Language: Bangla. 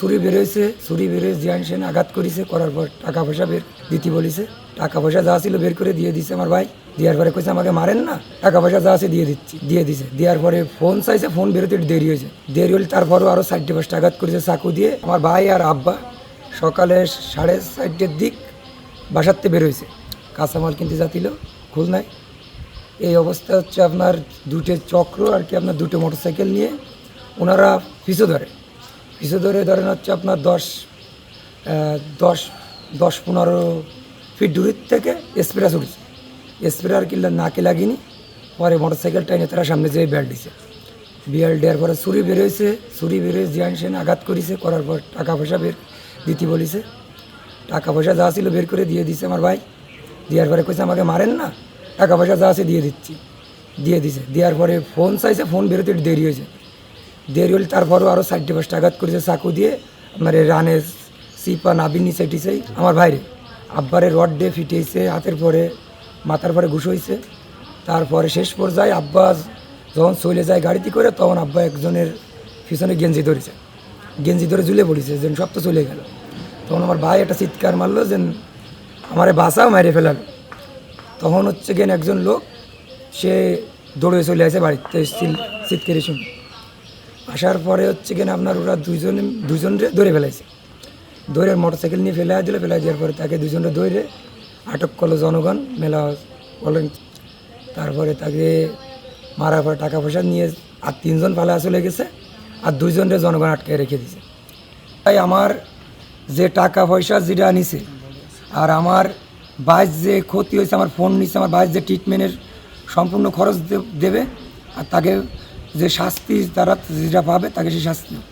ছুরি বেরোইছে, ছুরি বেরোয় জিয়ান সেন আঘাত করেছে, করার পর টাকা পয়সা বের দিতে বলেছে। টাকা পয়সা যা ছিল বের করে দিয়ে দিছে আমার ভাই। দেওয়ার পরে কইছে আমাকে মারেন না, টাকা পয়সা যা আছে দিয়ে দিচ্ছি, দিয়ে দিছে। দেওয়ার পরে ফোন চাইছে, ফোন বেরোতে একটু দেরি হয়েছে। দেরি হলে তারপরও আরও 4-5টা আঘাত করেছে চাকু দিয়ে। আমার ভাই আর আব্বা সকালে 4:30টার দিক বাসাতে বেরোয়েছে, কাঁচামাল কিনতে যাচ্ছিল খুলনায়। এই অবস্থা হচ্ছে আপনার দুটো চক্র আর কি, আপনার দুটো মোটরসাইকেল নিয়ে ওনারা পিছু ধরে ধরেন হচ্ছে আপনার 10-15 ফিট দূরের থেকে স্প্রে ছুটেছে। স্প্রে আর কিল্লা নাকে লাগিনি, পরে মোটরসাইকেলটা এনে তারা সামনে যেয়ে বেল্ট দিছে। বিয়াল দেওয়ার পরে ছুরি বেরোয়েছে, ছুরি বেরোয় জিয়ান সেন আঘাত করেছে, করার পর টাকা পয়সা বের দিতে বলেছে। টাকা পয়সা যা ছিল বের করে দিয়ে দিছে আমার ভাই। দেওয়ার পরে কইছে আমাকে মারেন না, টাকা পয়সা যা আছে দিয়ে দিচ্ছি, দিয়ে দিছে। দেওয়ার পরে ফোন চাইছে, ফোন বেরোতে একটু দেরি হয়েছে। দেরি হলে তারপরও আরও 4-5টা আঘাত করেছে চাকু দিয়ে। আপনার এই রানের চিপা নাবির নিচে টিসেই আমার ভাইরে আব্বারে রড দিয়ে ফিটিয়েছে হাতের পরে, মাথার পরে ঘুষ হয়েছে। তারপরে শেষ পর্যায়ে আব্বা যখন চলে যায় গাড়িতে করে, তখন আব্বা একজনের পিছনে গেঞ্জি ধরেছে, গেঞ্জি ধরে ঝুলে পড়েছে, যেন সব তো চলে গেল। তখন আমার ভাই একটা চিৎকার মারলো যে আমারে বাঁচাও, মেরে ফেলালো। তখন হচ্ছে গেন একজন লোক সে দৌড়ে চলে আসে বাড়িতে, চিৎকারি শুনে। আসার পরে হচ্ছে কিনা আপনার ওরা দুজনরে ধরে ফেলাইছে, ধরে মোটরসাইকেল নিয়ে ফেলে দিল। ফেলে দেওয়ার পরে তাকে দুজনরে ধরে আটক করলো জনগণ মেলা বলেন। তারপরে তাকে মারার পরে টাকা পয়সা নিয়ে আর 3জন পালা চলে গেছে, আর 2জনরে জনগণ আটকে রেখে দিছে। তাই আমার যে টাকা পয়সা যেটা নিছে, আর আমার বাইশ যে ক্ষতি হয়েছে, আমার ফোন নিচ্ছে, আমার বাইশ যে ট্রিটমেন্টের সম্পূর্ণ খরচ দেবে, আর তাকে যে শাস্তি তারা যেটা পাবে তাকে সে শাস্তি হোক।